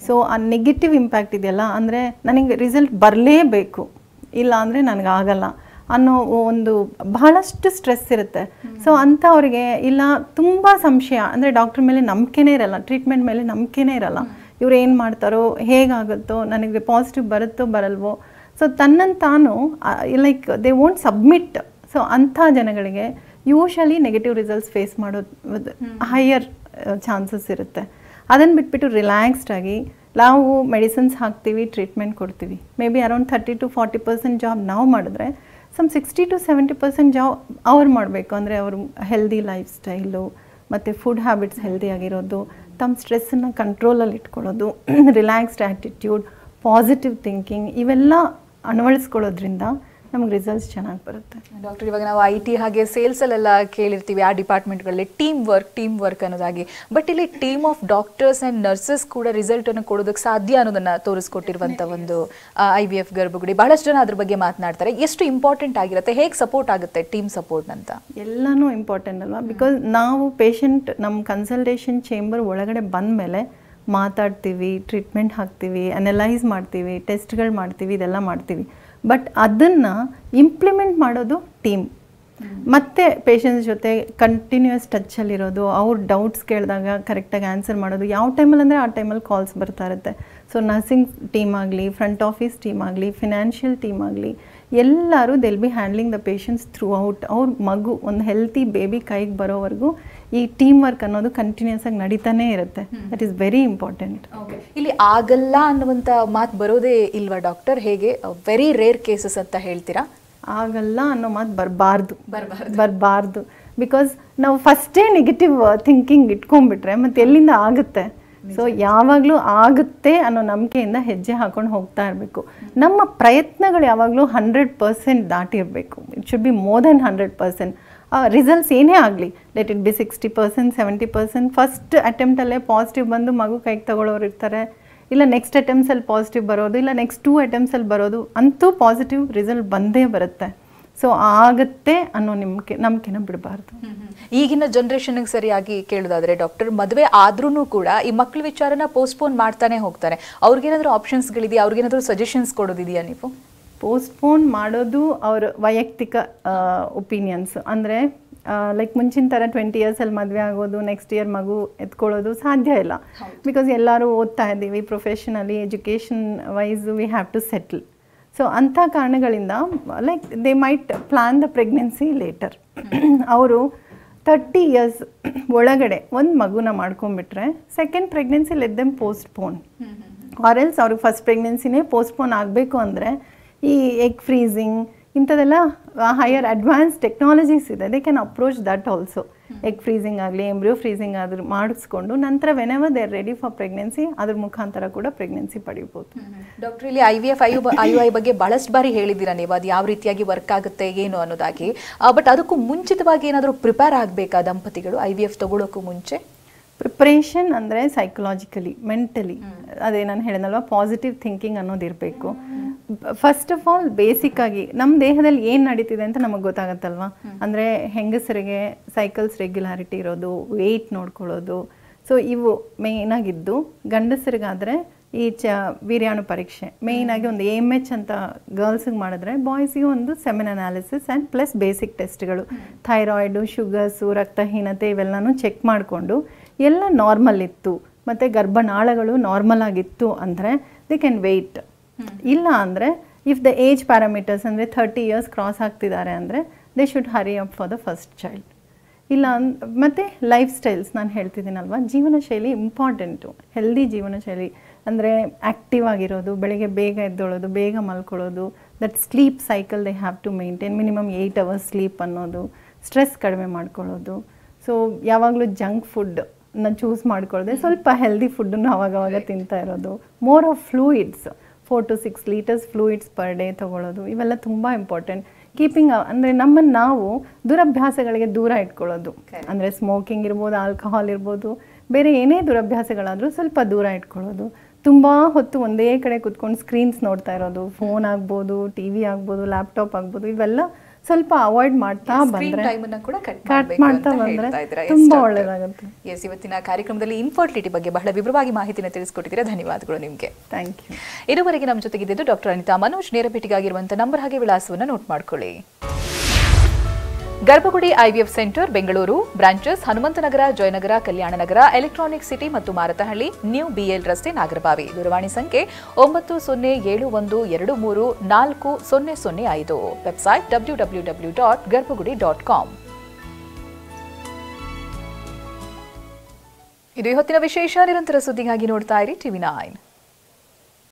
ಸೊ ಆ ನೆಗೆಟಿವ್ ಇಂಪ್ಯಾಕ್ಟ್ ಇದೆಯಲ್ಲ, ಅಂದರೆ ನನಗೆ ರಿಸಲ್ಟ್ ಬರಲೇಬೇಕು, ಇಲ್ಲ ಅಂದರೆ ನನಗಾಗಲ್ಲ ಅನ್ನೋ ಒಂದು ಬಹಳಷ್ಟು ಸ್ಟ್ರೆಸ್ ಇರುತ್ತೆ. ಸೊ ಅಂಥವ್ರಿಗೆ ಇಲ್ಲ ತುಂಬ ಸಂಶಯ, ಅಂದರೆ ಡಾಕ್ಟ್ರ್ ಮೇಲೆ ನಂಬಿಕೆನೇ ಇರಲ್ಲ, ಟ್ರೀಟ್ಮೆಂಟ್ ಮೇಲೆ ನಂಬಿಕೆನೇ ಇರಲ್ಲ. ಇವ್ರು ಏನು ಮಾಡ್ತಾರೋ, ಹೇಗಾಗುತ್ತೋ, ನನಗೆ ಪಾಸಿಟಿವ್ ಬರುತ್ತೋ ಬರಲ್ವೋ. ಸೊ ತನ್ನನ್ನು ತಾನು like they won't submit. So ಅಂಥ ಜನಗಳಿಗೆ ಯೂಶಲಿ ನೆಗೆಟಿವ್ ರಿಸಲ್ಟ್ಸ್ ಫೇಸ್ ಮಾಡೋದು ಹೈಯರ್ ಚಾನ್ಸಸ್ ಇರುತ್ತೆ. ಅದನ್ನು ಬಿಟ್ಬಿಟ್ಟು ರಿಲ್ಯಾಕ್ಸ್ಡ್ ಆಗಿ ನಾವು ಮೆಡಿಸಿನ್ಸ್ ಹಾಕ್ತೀವಿ, ಟ್ರೀಟ್ಮೆಂಟ್ ಕೊಡ್ತೀವಿ. May be around 30 to 40% job ನಾವು ಮಾಡಿದ್ರೆ ಸಮ್ 60 to 70% ಜಾಬ್ ಅವ್ರು ಮಾಡಬೇಕು. ಅಂದರೆ ಅವರು ಹೆಲ್ದಿ ಲೈಫ್ ಸ್ಟೈಲು ಮತ್ತು ಫುಡ್ ಹ್ಯಾಬಿಟ್ಸ್ ಹೆಲ್ದಿ ಆಗಿರೋದು, ತಮ್ಮ ಸ್ಟ್ರೆಸ್ಸನ್ನು ಕಂಟ್ರೋಲಲ್ಲಿ ಇಟ್ಕೊಳ್ಳೋದು, ರಿಲ್ಯಾಕ್ಸ್ಡ್ ಆ್ಯಟಿಟ್ಯೂಡ್, ಪಾಸಿಟಿವ್ ಥಿಂಕಿಂಗ್, ಇವೆಲ್ಲ ಅಳವಡಿಸ್ಕೊಳ್ಳೋದ್ರಿಂದ ನಮಗೆ ರಿಸಲ್ಟ್ಸ್ ಚೆನ್ನಾಗಿ ಬರುತ್ತೆ. ಡಾಕ್ಟರ್, ಇವಾಗ ನಾವು IT ಹಾಗೆ ಸೇಲ್ಸಲ್ಲೆಲ್ಲ ಕೇಳಿರ್ತೀವಿ, ಆ ಡಿಪಾರ್ಟ್ಮೆಂಟ್ಗಳಲ್ಲಿ ಟೀಮ್ ವರ್ಕ್ ಅನ್ನೋದಾಗಿ. ಬಟ್ ಇಲ್ಲಿ team of doctors and nurses ಕೂಡ ರಿಸಲ್ಟನ್ನು ಕೊಡೋದಕ್ಕೆ ಸಾಧ್ಯ ಅನ್ನೋದನ್ನು ತೋರಿಸ್ಕೊಟ್ಟಿರುವಂಥ ಒಂದು IVF ಗರ್ಭಗುಡಿ. ಬಹಳಷ್ಟು ಜನ ಅದ್ರ ಬಗ್ಗೆ ಮಾತನಾಡ್ತಾರೆ. ಎಷ್ಟು ಇಂಪಾರ್ಟೆಂಟ್ ಆಗಿರುತ್ತೆ, ಹೇಗೆ ಸಪೋರ್ಟ್ ಆಗುತ್ತೆ ಟೀಮ್ ಸಪೋರ್ಟ್ ಅಂತ? ಎಲ್ಲನೂ ಇಂಪಾರ್ಟೆಂಟ್ ಅಲ್ವಾ? ಬಿಕಾಸ್ ನಾವು ಪೇಷಂಟ್ ನಮ್ಮ ಕನ್ಸಲ್ಟೇಷನ್ ಚೇಂಬರ್ ಒಳಗಡೆ ಬಂದ ಮೇಲೆ ಮಾತಾಡ್ತೀವಿ, ಟ್ರೀಟ್ಮೆಂಟ್ ಹಾಕ್ತೀವಿ, ಅನಲೈಸ್ ಮಾಡ್ತೀವಿ, ಟೆಸ್ಟ್ಗಳು ಮಾಡ್ತೀವಿ, ಇದೆಲ್ಲ ಮಾಡ್ತೀವಿ. ಬಟ್ ಅದನ್ನು ಇಂಪ್ಲಿಮೆಂಟ್ ಮಾಡೋದು ಟೀಮ್. ಮತ್ತು ಪೇಷಂಟ್ಸ್ ಜೊತೆ ಕಂಟಿನ್ಯೂಸ್ ಟಚ್ಚಲ್ಲಿರೋದು, ಅವ್ರ ಡೌಟ್ಸ್ ಕೇಳಿದಾಗ ಕರೆಕ್ಟಾಗಿ ಆನ್ಸರ್ ಮಾಡೋದು. ಯಾವ ಟೈಮಲ್ಲಿ ಅಂದರೆ ಆ ಟೈಮಲ್ಲಿ ಕಾಲ್ಸ್ ಬರ್ತಾ ಇರುತ್ತೆ. ಸೊ ನರ್ಸಿಂಗ್ ಟೀಮ್ ಆಗಲಿ, ಫ್ರಂಟ್ ಆಫೀಸ್ ಟೀಮ್ ಆಗಲಿ, ಫಿನಾನ್ಷಿಯಲ್ ಟೀಮ್ ಆಗಲಿ, ಎಲ್ಲರೂ they'll be handling the patients throughout. ಅವ್ರ ಮಗು ಒಂದು ಹೆಲ್ತಿ ಬೇಬಿ ಕೈಗೆ ಬರೋವರೆಗೂ ಈ ಟೀಮ್ ವರ್ಕ್ ಅನ್ನೋದು ಕಂಟಿನ್ಯೂಸ್ ಆಗಿ ನಡೀತಾನೆ ಇರುತ್ತೆ. That is very important. ಇಲ್ಲಿ ಆಗಲ್ಲ ಅನ್ನುವಂಥ ಮಾತು ಬರೋದೇ ಇಲ್ವಾ ಡಾಕ್ಟರ್? ಹೇಗೆ ವೆರಿ ರೇರ್ ಕೇಸಸ್ ಅಂತ ಹೇಳ್ತೀರಾ? ಆಗಲ್ಲ ಅನ್ನೋ ಮಾತು ಬರಬಾರ್ದು. ಬಿಕಾಸ್ ನಾವು ಫಸ್ಟೇ ನೆಗೆಟಿವ್ ಥಿಂಕಿಂಗ್ ಇಟ್ಕೊಂಡ್ಬಿಟ್ರೆ ಮತ್ತೆ ಎಲ್ಲಿಂದ ಆಗುತ್ತೆ? ಸೊ ಯಾವಾಗಲೂ ಆಗುತ್ತೆ ಅನ್ನೋ ನಂಬಿಕೆಯಿಂದ ಹೆಜ್ಜೆ ಹಾಕೊಂಡು ಹೋಗ್ತಾ ಇರಬೇಕು. ನಮ್ಮ ಪ್ರಯತ್ನಗಳು ಯಾವಾಗಲೂ 100% ದಾಟಿರಬೇಕು. It should be more than 100%. Results ಏನೇ ಆಗಲಿ, ಲೆಟ್ ಇಟ್ ಬಿ 60%, 70%. ಫಸ್ಟ್ ಅಟೆಂಪ್ಟಲ್ಲೇ ಪಾಸಿಟಿವ್ ಬಂದು ಮಗು ಕೈಗೆ ತಗೊಳ್ಳೋರು ಇರ್ತಾರೆ, ಇಲ್ಲ ನೆಕ್ಸ್ಟ್ ಅಟೆಂಪ್ಟ್ಸಲ್ಲಿ ಪಾಸಿಟಿವ್ ಬರೋದು, ಇಲ್ಲ ನೆಕ್ಸ್ಟ್ 2 ಅಟೆಂಪ್ಟ್ಸಲ್ಲಿ ಬರೋದು, ಅಂತೂ ಪಾಸಿಟಿವ್ ರಿಸಲ್ಟ್ ಬಂದೇ ಬರುತ್ತೆ. ಸೊ ಆಗುತ್ತೆ ಅನ್ನೋ ನಂಬಿಕೆನ ಬಿಡಬಾರ್ದು. ಈಗಿನ ಜನ್ರೇಷನ್ಗೆ ಸರಿಯಾಗಿ ಕೇಳೋದಾದ್ರೆ ಡಾಕ್ಟರ್, ಮದುವೆ ಆದ್ರೂ ಕೂಡ ಈ ಮಕ್ಕಳ ವಿಚಾರನ ಪೋಸ್ಟ್ಪೋನ್ ಮಾಡ್ತಾನೆ ಹೋಗ್ತಾರೆ. ಅವ್ರಿಗೇನಾದರೂ ಆಪ್ಷನ್ಸ್ಗಳಿದೆಯಾ? ಅವ್ರಿಗೇನಾದರೂ ಸಜೆಷನ್ಸ್ ಕೊಡೋದಿದೆಯಾ ನೀವು? ಪೋಸ್ಟ್ಪೋನ್ ಮಾಡೋದು ಅವ್ರ ವೈಯಕ್ತಿಕ ಒಪಿನಿಯನ್ಸ್. ಅಂದರೆ ಲೈಕ್ ಮುಂಚಿನ ಥರ 20 yearsಲ್ಲಿ ಮದುವೆ ಆಗೋದು, ನೆಕ್ಸ್ಟ್ ಇಯರ್ ಮಗು ಎತ್ಕೊಳ್ಳೋದು ಸಾಧ್ಯ ಇಲ್ಲ. ಬಿಕಾಸ್ ಎಲ್ಲರೂ ಓದ್ತಾ ಇದ್ದೀವಿ, professionally education wise we have to settle. So ಅಂಥ ಕಾರಣಗಳಿಂದ like they might plan the pregnancy later. ಅವರು 30 years ಒಳಗಡೆ ಒಂದು ಮಗುನ ಮಾಡ್ಕೊಂಡ್ಬಿಟ್ರೆ second pregnancy let them postpone. Or else ಅವ್ರಿಗೆ ಫಸ್ಟ್ ಪ್ರೆಗ್ನೆನ್ಸಿನೇ ಪೋಸ್ಟ್ಪೋನ್ ಆಗಬೇಕು ಅಂದರೆ ಈ ಎಗ್ ಫ್ರೀಸಿಂಗ್ ಇಂಥದ್ದೆಲ್ಲ ಹೈಯರ್ ಅಡ್ವಾನ್ಸ್ ಟೆಕ್ನಾಲಜೀಸ್ ಇದೆ. They can approach that also. Egg freezing ಆಗಲಿ ಎಂಬ್ರಿಯೋ ಫ್ರೀಸಿಂಗ್ ಆದ್ರೂ ಮಾಡಿಸ್ಕೊಂಡು ನಂತರ whenever they are ready for pregnancy ಅದ್ರ ಮುಖಾಂತರ ಕೂಡ ಪ್ರೆಗ್ನೆನ್ಸಿ ಪಡಿಬೋದು. ಡಾಕ್ಟರ್, ಇಲ್ಲಿ IVF IUI ಬಗ್ಗೆ ಬಹಳಷ್ಟು ಬಾರಿ ಹೇಳಿದ್ದೀರಾ ನೀವು, ಅದು ಯಾವ ರೀತಿಯಾಗಿ ವರ್ಕ್ ಆಗುತ್ತೆ ಏನು ಅನ್ನೋದಾಗಿ. ಬಟ್ ಅದಕ್ಕೂ ಮುಂಚಿತವಾಗಿ ಏನಾದರೂ ಪ್ರಿಪೇರ್ ಆಗಬೇಕಾ ದಂಪತಿಗಳು IVF ತಗೊಳ್ಳೋಕ್ಕೂ ಮುಂಚೆ? ಪ್ರಿಪ್ರೇಷನ್ ಅಂದರೆ ಸೈಕಲಾಜಿಕಲಿ, ಮೆಂಟಲಿ, ಅದೇ ನಾನು ಹೇಳಿದ್ನಲ್ವ, ಪಾಸಿಟಿವ್ ಥಿಂಕಿಂಗ್ ಅನ್ನೋದು ಇರಬೇಕು. ಫಸ್ಟ್ ಆಫ್ ಆಲ್ ಬೇಸಿಕ್ ಆಗಿ ನಮ್ಮ ದೇಹದಲ್ಲಿ ಏನು ನಡೀತಿದೆ ಅಂತ ನಮಗೆ ಗೊತ್ತಾಗತ್ತಲ್ವ. ಅಂದರೆ ಹೆಂಗಸರಿಗೆ ಸೈಕಲ್ಸ್ ರೆಗ್ಯುಲಾರಿಟಿ ಇರೋದು, ವೆಯ್ಟ್ ನೋಡ್ಕೊಳ್ಳೋದು, ಸೊ ಇವು ಮೇಯ್ನಾಗಿದ್ದು. ಗಂಡಸರಿಗಾದರೆ ಈ ವೀರ್ಯಾಣು ಪರೀಕ್ಷೆ ಮೇಯ್ನಾಗಿ ಒಂದು AMH ಅಂತ ಗರ್ಲ್ಸಿಗೆ ಮಾಡಿದ್ರೆ, ಬಾಯ್ಸಿಗೆ ಒಂದು semen analysis and plus basic ಟೆಸ್ಟ್ಗಳು, ಥೈರಾಯ್ಡು, ಶುಗರ್ಸು, ರಕ್ತಹೀನತೆ ಇವೆಲ್ಲನೂ ಚೆಕ್ ಮಾಡಿಕೊಂಡು ಎಲ್ಲ ನಾರ್ಮಲ್ ಇತ್ತು ಮತ್ತು ಗರ್ಭನಾಳಗಳು ನಾರ್ಮಲ್ ಆಗಿತ್ತು ಅಂದರೆ ದೇ ಕ್ಯಾನ್ ವೆಯ್ಟ್. ಇಲ್ಲ ಅಂದರೆ ಇಫ್ ದ ಏಜ್ ಪ್ಯಾರಾಮೀಟರ್ಸ್ ಅಂದರೆ 30 years ಕ್ರಾಸ್ ಆಗ್ತಿದ್ದಾರೆ ಅಂದರೆ they should hurry up for the first child. ಇಲ್ಲ ಮತ್ತು ಲೈಫ್ ಸ್ಟೈಲ್ಸ್ ನಾನು ಹೇಳ್ತಿದ್ದೀನಲ್ವ, ಜೀವನ ಶೈಲಿ ಇಂಪಾರ್ಟೆಂಟು. ಹೆಲ್ದಿ ಜೀವನ ಶೈಲಿ ಅಂದರೆ ಆ್ಯಕ್ಟಿವ್ ಆಗಿರೋದು, ಬೆಳಗ್ಗೆ ಬೇಗ ಎದ್ದೊಳೋದು, ಬೇಗ ಮಲ್ಕೊಳ್ಳೋದು, that sleep cycle they have to maintain, minimum 8 hours sleep ಅನ್ನೋದು, ಸ್ಟ್ರೆಸ್ ಕಡಿಮೆ ಮಾಡ್ಕೊಳ್ಳೋದು. ಸೊ ಯಾವಾಗಲೂ ಜಂಕ್ ಫುಡ್ನ ಚೂಸ್ ಮಾಡ್ಕೊಳ್ಳೋದೆ, ಸ್ವಲ್ಪ ಹೆಲ್ದಿ ಫುಡ್ಡನ್ನು ಅವಾಗವಾಗ ತಿಂತಾ ಇರೋದು, more of fluids, 4 to 6 liters fluids per day ತೊಗೊಳ್ಳೋದು, ಇವೆಲ್ಲ ತುಂಬ ಇಂಪಾರ್ಟೆಂಟ್. ಕೀಪಿಂಗ್ ಅಂದರೆ ನಮ್ಮನ್ನು ನಾವು ದುರಭ್ಯಾಸಗಳಿಗೆ ದೂರ ಇಟ್ಕೊಳ್ಳೋದು, ಅಂದರೆ ಸ್ಮೋಕಿಂಗ್ ಇರ್ಬೋದು, ಆಲ್ಕಹಾಲ್ ಇರ್ಬೋದು, ಬೇರೆ ಏನೇ ದುರಭ್ಯಾಸಗಳಾದರೂ ಸ್ವಲ್ಪ ದೂರ ಇಟ್ಕೊಳ್ಳೋದು. ತುಂಬ ಹೊತ್ತು ಒಂದೇ ಕಡೆ ಕುತ್ಕೊಂಡು ಸ್ಕ್ರೀನ್ಸ್ ನೋಡ್ತಾ ಇರೋದು, ಫೋನ್ ಆಗ್ಬೋದು, TV ಆಗ್ಬೋದು, ಲ್ಯಾಪ್ಟಾಪ್ ಆಗ್ಬೋದು, ಇವೆಲ್ಲ ಸ್ವಲ್ಪ ಅವಾಯ್ಡ್ ಮಾಡ್ತಾ ಬಂದರೆ, ಕಟ್ ಮಾಡ್ತಾ ಬಂದರೆ ತುಂಬ ಒಳ್ಳೆಯದಾಗುತ್ತೆ. ಎಸ್, ಇವತ್ತಿನ ಕಾರ್ಯಕ್ರಮದಲ್ಲಿ ಇನ್ಫರ್ಟಿಲಿಟಿ ಬಗ್ಗೆ ಬಹಳ ವಿವರವಾಗಿ ಮಾಹಿತಿನ ತಿಳಿಸ್ಕೊಟ್ಟಿದ್ದೀರಾ. ಧನ್ಯವಾದಗಳು ನಿಮಗೆ. Thank you. ಇದುವರೆಗೆ ನಮ್ಮ ಜೊತೆಗಿದ್ದು ಡಾಕ್ಟರ್ ಅನಿತಾ ಮನೋಜ್. ನೇರ ಭೇಟಿಗಾಗಿರುವಂಥ ನಂಬರ್ ಹಾಗೆ ವಿಳಾಸವನ್ನು ನೋಟ್ ಮಾಡ್ಕೊಳ್ಳಿ. Garbhagudi IVF center Bengaluru, branches Hanumanthanagar, Jayanagar, Kalyannagar, electronic city ಮತ್ತು ಮಾರತಹಳ್ಳಿ, ನ್ಯೂ BL ರಸ್ತೆ, ನಾಗರಬಾವಿ. ದೂರವಾಣಿ ಸಂಖ್ಯೆ 9071140005. Website www.garbhagudi.com. ಇದು ಇವತ್ತಿನ ವಿಶೇಷ. ನಿರಂತರ ಸುದ್ದಿಗಾಗಿ ನೋಡ್ತಾ ಇರಿ TV9.